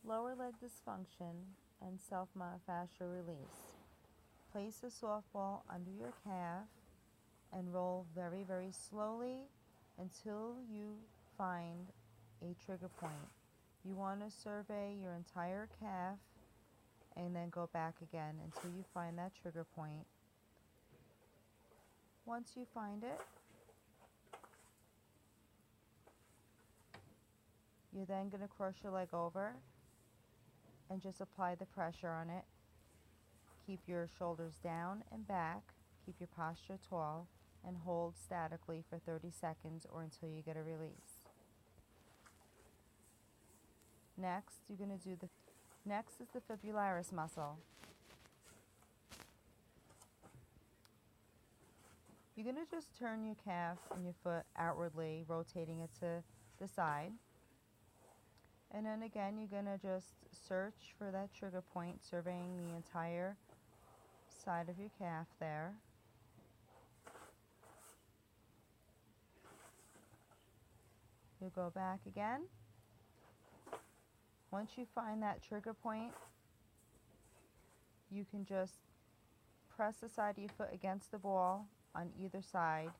Lower leg dysfunction and self-myofascial release. Place a softball under your calf and roll very, very slowly until you find a trigger point. You want to survey your entire calf and then go back again until you find that trigger point. Once you find it, you're then going to cross your leg over and just apply the pressure on it. Keep your shoulders down and back, keep your posture tall, and hold statically for 30 seconds or until you get a release. Next is the Fibularis muscle. You're going to just turn your calf and your foot outwardly, rotating it to the side. And then again, you're going to just search for that trigger point, surveying the entire side of your calf there. You'll go back again. Once you find that trigger point, you can just press the side of your foot against the ball on either side.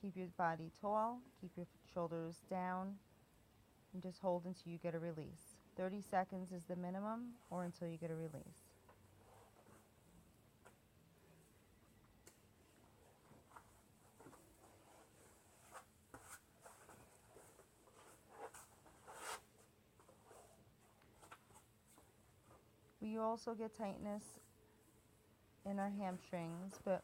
Keep your body tall, keep your shoulders down, and just hold until you get a release. 30 seconds is the minimum, or until you get a release. We also get tightness in our hamstrings, but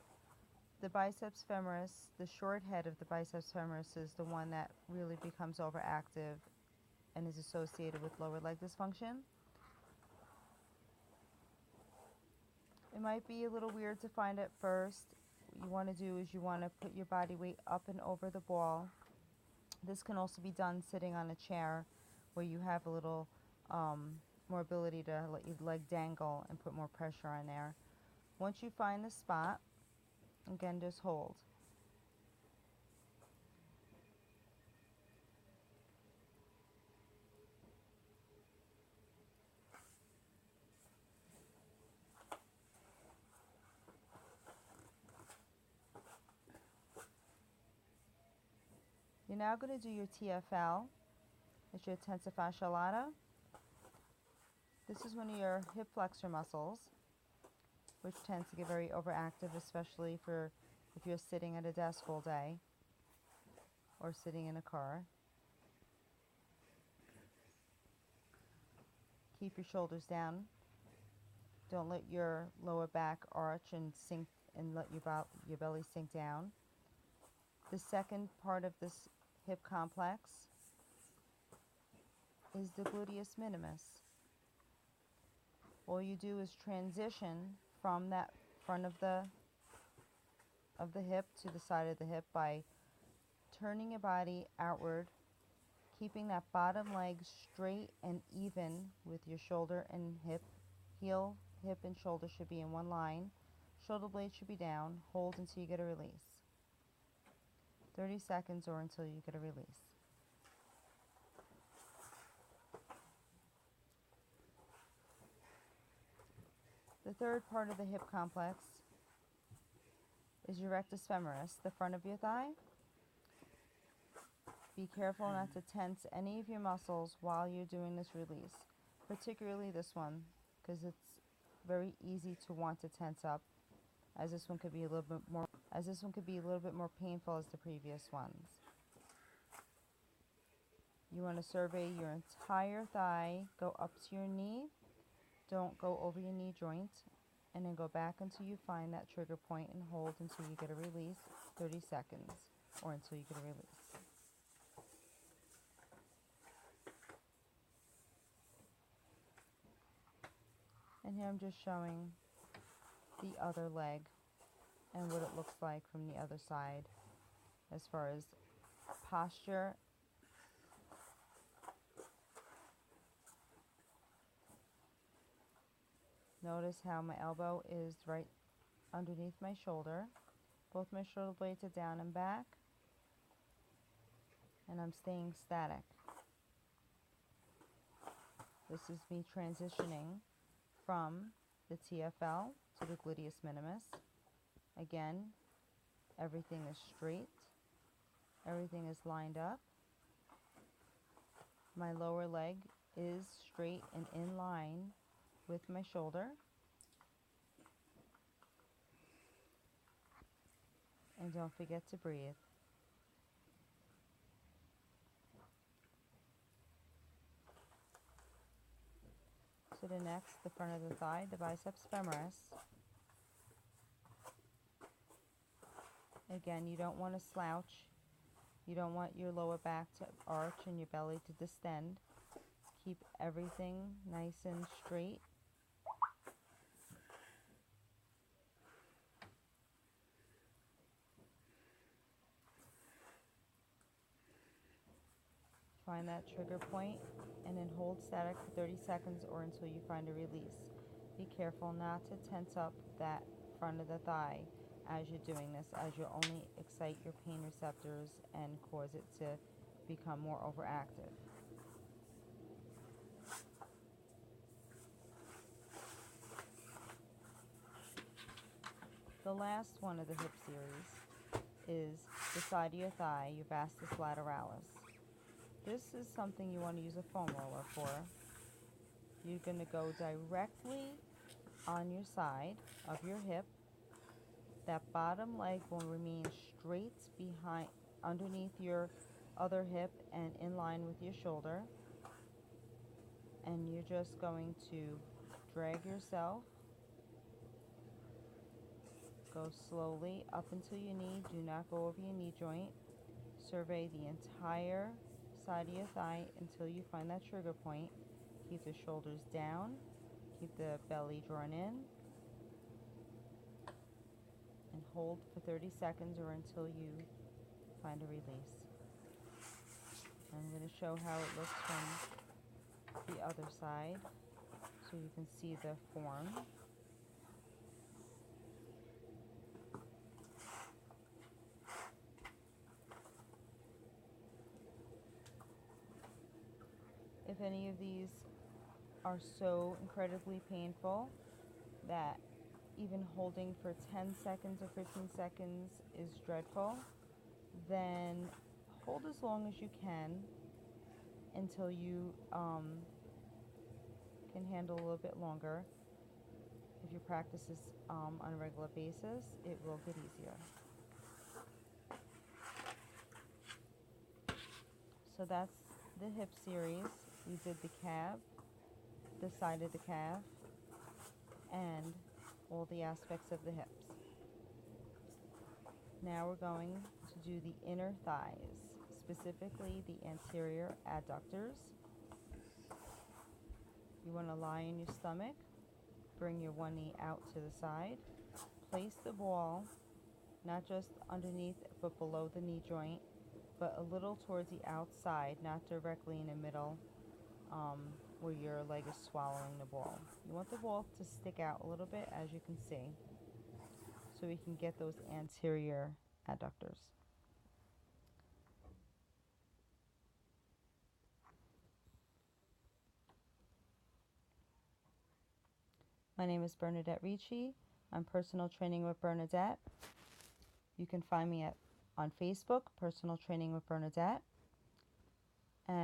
the biceps femoris, the short head of the biceps femoris, is the one that really becomes overactive and is associated with lower leg dysfunction. It might be a little weird to find at first. What you want to do is you want to put your body weight up and over the ball. This can also be done sitting on a chair where you have a little more ability to let your leg dangle and put more pressure on there. Once you find the spot, again, just hold. You're now going to do your TFL. It's your tensor fasciae lata. This is one of your hip flexor muscles, which tends to get very overactive, especially if you're sitting at a desk all day or sitting in a car. Keep your shoulders down. Don't let your lower back arch and sink, and let your belly sink down. The second part of this hip complex is the Gluteus Minimus. All you do is transition from that front of the hip to the side of the hip by turning your body outward, keeping that bottom leg straight and even with your shoulder and hip. Heel, hip, and shoulder should be in one line. Shoulder blade should be down. Hold until you get a release. 30 seconds or until you get a release. The third part of the hip complex is your rectus femoris, the front of your thigh. Be careful not to tense any of your muscles while you're doing this release, particularly this one, because it's very easy to want to tense up, as this one could be a little bit more painful as the previous ones. You want to survey your entire thigh, go up to your knee. Don't go over your knee joint, and then go back until you find that trigger point and hold until you get a release, 30 seconds, or until you get a release. And here I'm just showing the other leg and what it looks like from the other side as far as posture. Notice how my elbow is right underneath my shoulder. Both my shoulder blades are down and back. And I'm staying static. This is me transitioning from the TFL to the Gluteus Minimus. Again, everything is straight. Everything is lined up. My lower leg is straight and in line with my shoulder. And don't forget to breathe. To the next, the front of the thigh, the biceps femoris. Again, you don't want to slouch. You don't want your lower back to arch and your belly to distend. Keep everything nice and straight. Find that trigger point and then hold static for 30 seconds or until you find a release. Be careful not to tense up that front of the thigh as you're doing this, as you'll only excite your pain receptors and cause it to become more overactive. The last one of the hip series is the side of your thigh, your Vastus Lateralis. This is something you want to use a foam roller for. You're going to go directly on your side of your hip. That bottom leg will remain straight behind, underneath your other hip and in line with your shoulder. And you're just going to drag yourself. Go slowly up until your knee. Do not go over your knee joint. Survey the entire side of your thigh until you find that trigger point. Keep the shoulders down. Keep the belly drawn in. And hold for 30 seconds or until you find a release. I'm going to show how it looks from the other side so you can see the form. If any of these are so incredibly painful that even holding for 10 seconds or 15 seconds is dreadful, then hold as long as you can until you can handle a little bit longer. If you practice this on a regular basis, it will get easier. So that's the hip series. We did the calf, the side of the calf, and all the aspects of the hips. Now we're going to do the inner thighs, specifically the anterior adductors. You want to lie on your stomach, bring your one knee out to the side, place the ball not just underneath but below the knee joint, but a little towards the outside, not directly in the middle where your leg is swallowing the ball. You want the ball to stick out a little bit, as you can see, so we can get those anterior adductors. My name is Bernadette Ricci. I'm Personal Training with Bernadette. You can find me on Facebook, Personal Training with Bernadette. And